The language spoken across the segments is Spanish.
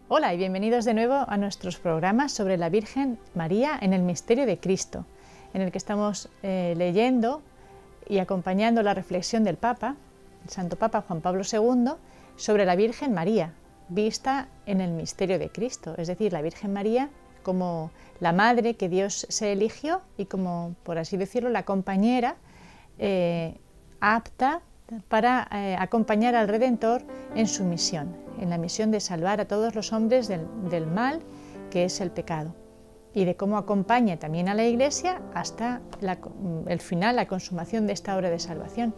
Hola y bienvenidos de nuevo a nuestros programas sobre la Virgen María en el misterio de Cristo, en el que estamos leyendo y acompañando la reflexión del Papa, el Santo Papa Juan Pablo II, sobre la Virgen María, vista en el misterio de Cristo, es decir, la Virgen María como la madre que Dios se eligió y como, por así decirlo, la compañera apta para acompañar al Redentor en su misión, en la misión de salvar a todos los hombres del mal que es el pecado, y de cómo acompaña también a la Iglesia hasta el final, la consumación de esta obra de salvación.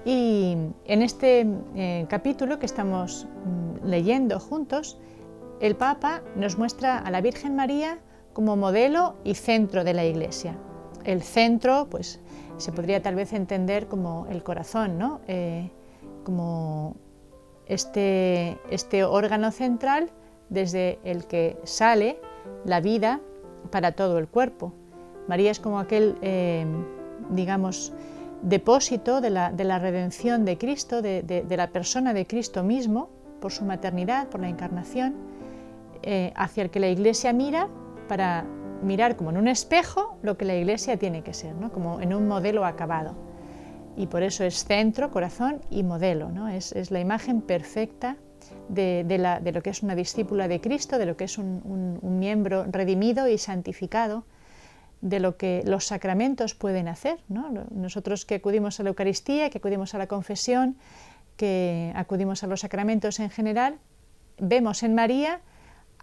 Y en este capítulo que estamos leyendo juntos, el Papa nos muestra a la Virgen María como modelo y centro de la Iglesia. El centro, pues, se podría tal vez entender como el corazón, ¿no? Como este órgano central desde el que sale la vida para todo el cuerpo. María es como aquel, digamos, depósito de la redención de Cristo, de la persona de Cristo mismo, por su maternidad, por la encarnación, hacia el que la Iglesia mira para mirar como en un espejo lo que la Iglesia tiene que ser, ¿no? Como en un modelo acabado. Y por eso es centro, corazón y modelo, ¿no? Es la imagen perfecta de lo que es una discípula de Cristo, de lo que es un miembro redimido y santificado, de lo que los sacramentos pueden hacer, ¿no? Nosotros que acudimos a la Eucaristía, que acudimos a la confesión, que acudimos a los sacramentos en general, vemos en María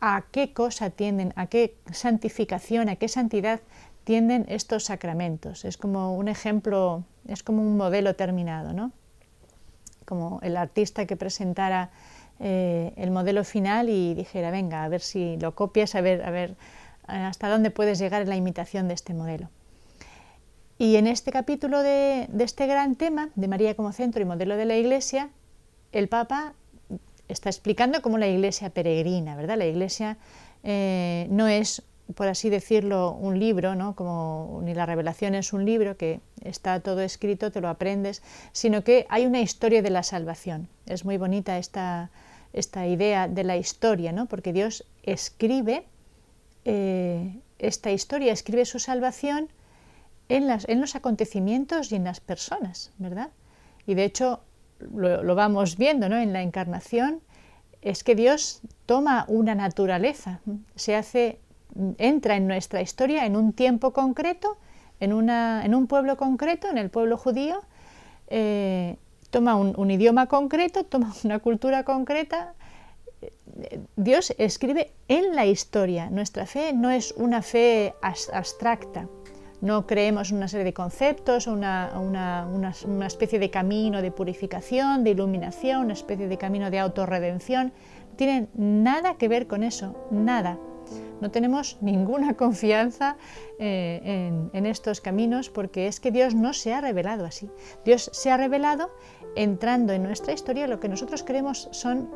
a qué cosa tienden, a qué santificación, a qué santidad tienden estos sacramentos. Es como un ejemplo, es como un modelo terminado, ¿no? Como el artista que presentara el modelo final y dijera, venga, a ver si lo copias, a ver hasta dónde puedes llegar en la imitación de este modelo. Y en este capítulo de este gran tema, de María como centro y modelo de la Iglesia, el Papa está explicando cómo la Iglesia peregrina, ¿verdad? La Iglesia no es, por así decirlo, un libro, ¿no? Como ni la Revelación es un libro que está todo escrito, te lo aprendes, sino que hay una historia de la salvación. Es muy bonita esta idea de la historia, ¿no? Porque Dios escribe esta historia, escribe su salvación en los acontecimientos y en las personas, ¿verdad? Y de hecho lo vamos viendo, ¿no? En la encarnación es que Dios toma una naturaleza, entra en nuestra historia en un tiempo concreto, en un pueblo concreto, en el pueblo judío, toma un idioma concreto, toma una cultura concreta. Dios escribe en la historia. Nuestra fe no es una fe abstracta. No creemos en una serie de conceptos, una especie de camino de purificación, de iluminación, una especie de camino de autorredención. No tiene nada que ver con eso, nada. No tenemos ninguna confianza en estos caminos porque es que Dios no se ha revelado así. Dios se ha revelado entrando en nuestra historia. Lo que nosotros creemos son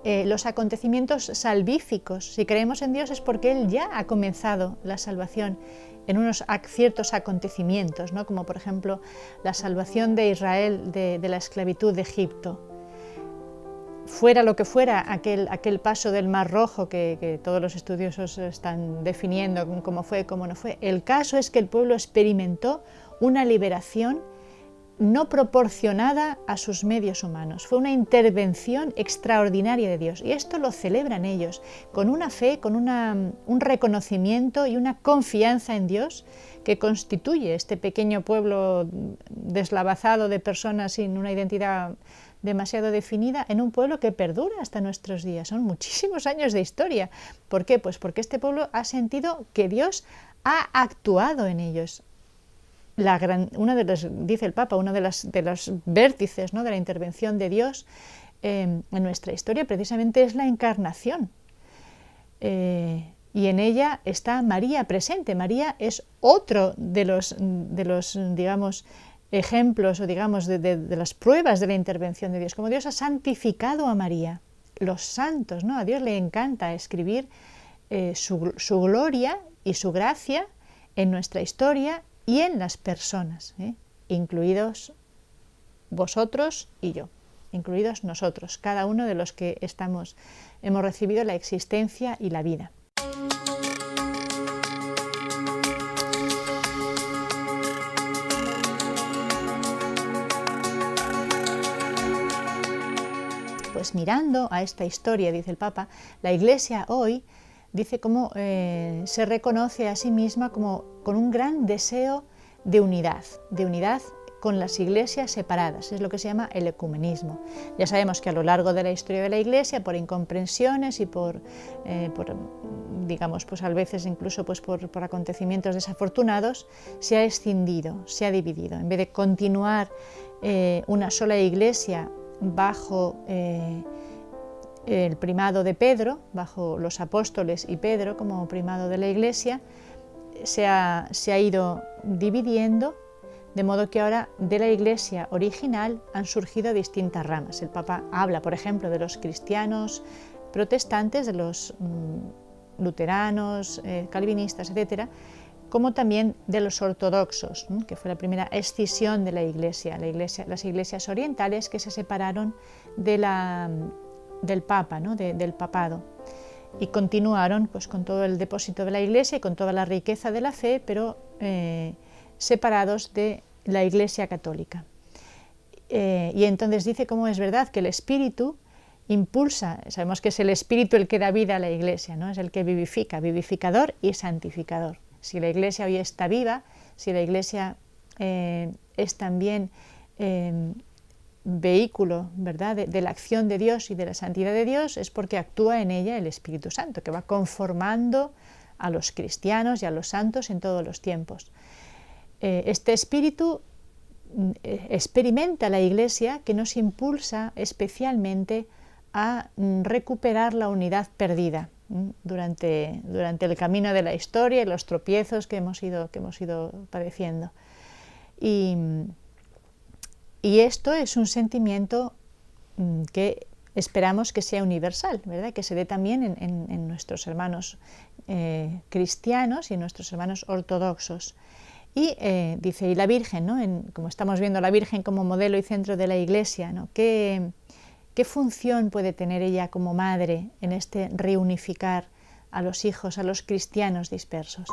los acontecimientos salvíficos. Si creemos en Dios es porque Él ya ha comenzado la salvación en unos ciertos acontecimientos, ¿no? Como por ejemplo la salvación de Israel de la esclavitud de Egipto. Fuera lo que fuera aquel paso del Mar Rojo que todos los estudiosos están definiendo cómo fue, cómo no fue, el caso es que el pueblo experimentó una liberación no proporcionada a sus medios humanos. Fue una intervención extraordinaria de Dios y esto lo celebran ellos con una fe, con un reconocimiento y una confianza en Dios que constituye este pequeño pueblo deslavazado de personas sin una identidad demasiado definida en un pueblo que perdura hasta nuestros días. Son muchísimos años de historia. ¿Por qué? Pues porque este pueblo ha sentido que Dios ha actuado en ellos. Dice el Papa, uno de los vértices, ¿no?, de la intervención de Dios en nuestra historia precisamente es la encarnación. Y y en ella está María presente. María es otro de los digamos, ejemplos o digamos de las pruebas de la intervención de Dios, como Dios ha santificado a María. Los santos, ¿no? A Dios le encanta escribir su gloria y su gracia en nuestra historia y en las personas, incluidos vosotros y yo, incluidos nosotros, cada uno de los que hemos recibido la existencia y la vida. Pues mirando a esta historia, dice el Papa, la Iglesia hoy dice cómo se reconoce a sí misma como con un gran deseo de unidad con las iglesias separadas, es lo que se llama el ecumenismo. Ya sabemos que a lo largo de la historia de la Iglesia, por incomprensiones y por digamos, pues a veces incluso pues por acontecimientos desafortunados, se ha escindido, se ha dividido. En vez de continuar una sola Iglesia bajo el primado de Pedro, bajo los apóstoles y Pedro como primado de la Iglesia, se ha ido dividiendo, de modo que ahora de la Iglesia original han surgido distintas ramas. El Papa habla, por ejemplo, de los cristianos protestantes, de los luteranos, calvinistas, etc., como también de los ortodoxos, que fue la primera escisión de la Iglesia, las iglesias orientales que se separaron del Papa, del papado, y continuaron pues, con todo el depósito de la Iglesia y con toda la riqueza de la fe, pero separados de la Iglesia católica. Y entonces dice cómo es verdad que el Espíritu impulsa, sabemos que es el Espíritu el que da vida a la Iglesia, ¿no? Es el que vivifica, vivificador y santificador. Si la Iglesia hoy está viva, si la Iglesia es también vehículo, ¿verdad?, de la acción de Dios y de la santidad de Dios, es porque actúa en ella el Espíritu Santo, que va conformando a los cristianos y a los santos en todos los tiempos. Este Espíritu experimenta la Iglesia, que nos impulsa especialmente a recuperar la unidad perdida durante el camino de la historia y los tropiezos que hemos ido padeciendo. Y esto es un sentimiento que esperamos que sea universal, ¿verdad? Que se dé también en nuestros hermanos cristianos y en nuestros hermanos ortodoxos. Y dice, y la Virgen, ¿no? Como estamos viendo la Virgen como modelo y centro de la Iglesia, ¿no? ¿Qué función puede tener ella como madre en este reunificar a los hijos, a los cristianos dispersos?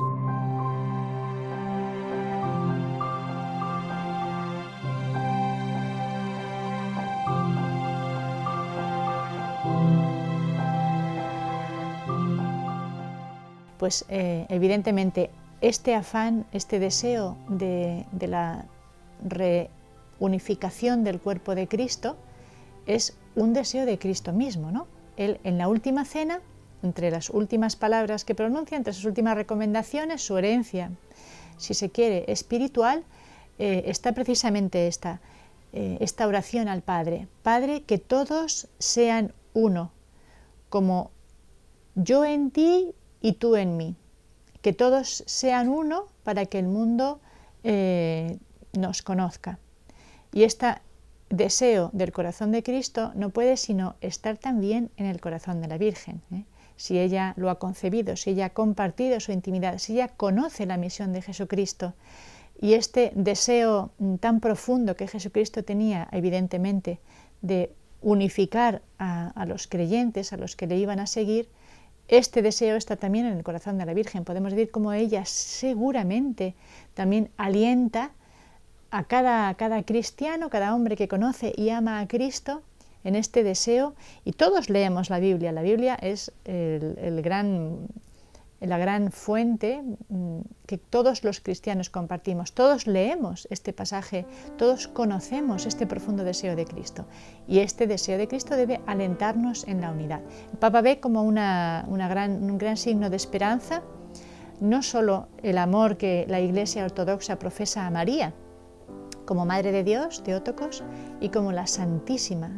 Pues evidentemente este afán, este deseo de la reunificación del cuerpo de Cristo es un deseo de Cristo mismo, ¿no? Él en la última cena, entre las últimas palabras que pronuncia, entre sus últimas recomendaciones, su herencia, si se quiere, espiritual, está precisamente esta oración al Padre. Padre, que todos sean uno, como yo en ti y tú en mí. Que todos sean uno para que el mundo nos conozca. Y este deseo del corazón de Cristo no puede sino estar también en el corazón de la Virgen. Si ella lo ha concebido, si ella ha compartido su intimidad, si ella conoce la misión de Jesucristo, y este deseo tan profundo que Jesucristo tenía, evidentemente, de unificar a los creyentes, a los que le iban a seguir, este deseo está también en el corazón de la Virgen. Podemos decir cómo ella seguramente también alienta a cada cristiano, cada hombre que conoce y ama a Cristo en este deseo. Y todos leemos la Biblia. La Biblia es la gran fuente que todos los cristianos compartimos. Todos leemos este pasaje, todos conocemos este profundo deseo de Cristo. Y este deseo de Cristo debe alentarnos en la unidad. El Papa ve como un gran signo de esperanza, no solo el amor que la Iglesia ortodoxa profesa a María, como Madre de Dios, Theotokos, y como la Santísima,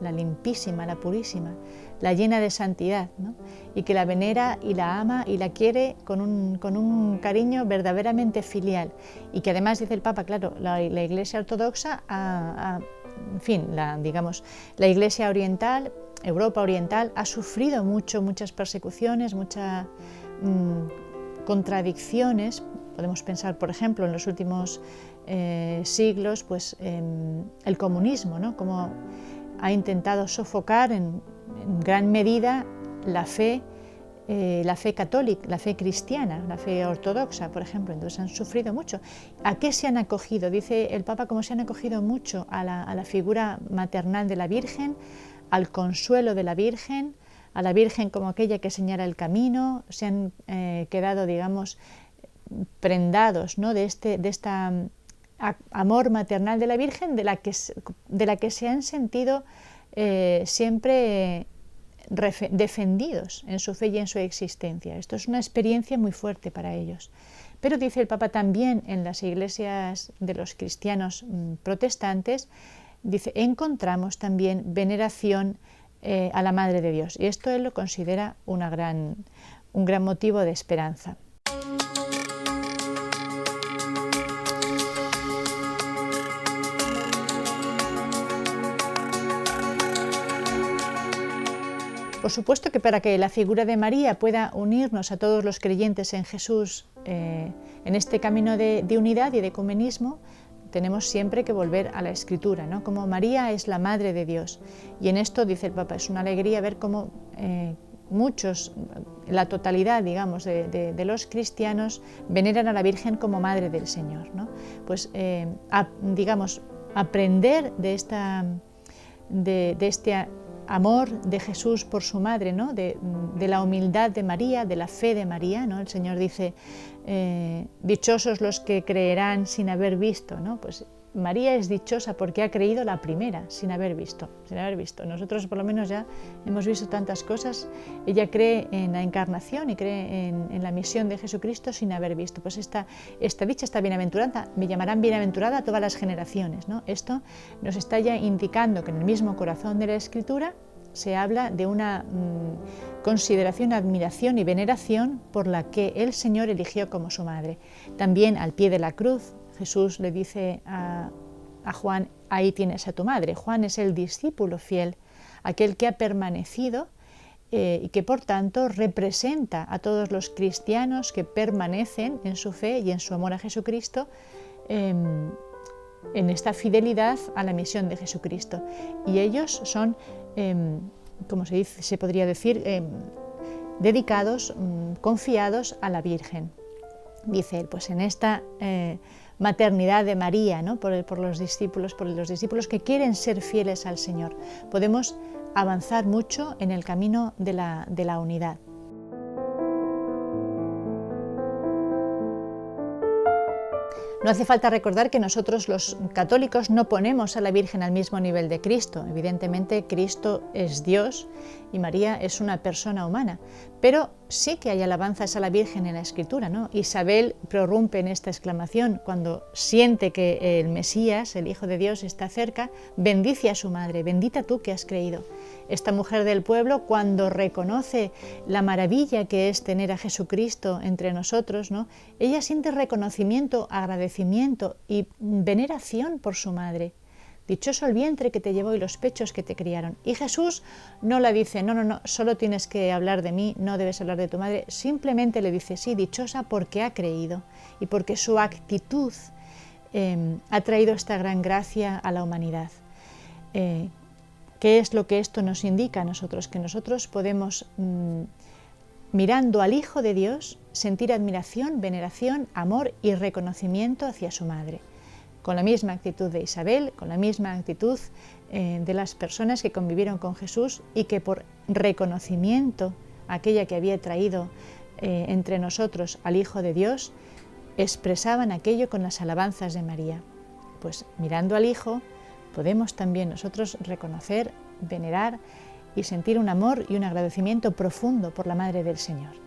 la limpísima, la purísima, la llena de santidad, ¿no? Y que la venera y la ama y la quiere con un cariño verdaderamente filial, y que además, dice el Papa, claro, la Iglesia ortodoxa, en fin, la Iglesia oriental, Europa oriental, ha sufrido muchas persecuciones, muchas contradicciones. Podemos pensar, por ejemplo, en los últimos siglos, pues el comunismo, ¿no? Cómo ha intentado sofocar en gran medida la fe católica, la fe cristiana, la fe ortodoxa, por ejemplo. Entonces han sufrido mucho. ¿A qué se han acogido? Dice el Papa, cómo se han acogido mucho a la figura maternal de la Virgen, al consuelo de la Virgen, a la Virgen como aquella que señala el camino. Se han quedado, digamos, prendados, ¿no?, de este amor maternal de la Virgen, de la que se han sentido siempre defendidos en su fe y en su existencia. Esto es una experiencia muy fuerte para ellos. Pero dice el Papa, también en las iglesias de los cristianos protestantes, dice, encontramos también veneración a la Madre de Dios, y esto él lo considera un gran motivo de esperanza. Por supuesto que para que la figura de María pueda unirnos a todos los creyentes en Jesús en este camino de unidad y de ecumenismo, tenemos siempre que volver a la Escritura, ¿no? Como María es la Madre de Dios. Y en esto, dice el Papa, es una alegría ver cómo muchos, la totalidad, digamos, de los cristianos veneran a la Virgen como Madre del Señor, ¿no? Pues, digamos, aprender de este amor de Jesús por su madre, ¿no? de la humildad de María, de la fe de María, ¿no? El Señor dice, dichosos los que creerán sin haber visto, ¿no? Pues María es dichosa porque ha creído la primera, sin haber visto. Nosotros por lo menos ya hemos visto tantas cosas. Ella cree en la encarnación y cree en la misión de Jesucristo sin haber visto. Pues esta dicha, esta bienaventuranza, me llamarán bienaventurada a todas las generaciones, ¿no? Esto nos está ya indicando que en el mismo corazón de la Escritura se habla de una consideración, admiración y veneración por la que el Señor eligió como su madre. También al pie de la cruz, Jesús le dice a Juan, ahí tienes a tu madre. Juan es el discípulo fiel, aquel que ha permanecido y que por tanto representa a todos los cristianos que permanecen en su fe y en su amor a Jesucristo, en esta fidelidad a la misión de Jesucristo. Y ellos son, como se podría decir, dedicados, confiados a la Virgen. Dice él, pues en esta maternidad de María, ¿no? por los discípulos que quieren ser fieles al Señor, podemos avanzar mucho en el camino de la unidad. No hace falta recordar que nosotros los católicos no ponemos a la Virgen al mismo nivel de Cristo. Evidentemente Cristo es Dios y María es una persona humana, pero sí que hay alabanzas a la Virgen en la Escritura, ¿no? Isabel prorrumpe en esta exclamación cuando siente que el Mesías, el Hijo de Dios, está cerca, bendice a su madre, bendita tú que has creído. Esta mujer del pueblo, cuando reconoce la maravilla que es tener a Jesucristo entre nosotros, ¿no? Ella siente reconocimiento, agradecimiento y veneración por su madre. Dichoso el vientre que te llevó y los pechos que te criaron. Y Jesús no la dice, no, solo tienes que hablar de mí, no debes hablar de tu madre. Simplemente le dice, sí, dichosa porque ha creído y porque su actitud ha traído esta gran gracia a la humanidad. ¿Qué es lo que esto nos indica a nosotros? Que nosotros podemos, mirando al Hijo de Dios, sentir admiración, veneración, amor y reconocimiento hacia su madre. Con la misma actitud de Isabel, con la misma actitud de las personas que convivieron con Jesús y que por reconocimiento a aquella que había traído entre nosotros al Hijo de Dios, expresaban aquello con las alabanzas de María. Pues mirando al Hijo, podemos también nosotros reconocer, venerar y sentir un amor y un agradecimiento profundo por la Madre del Señor.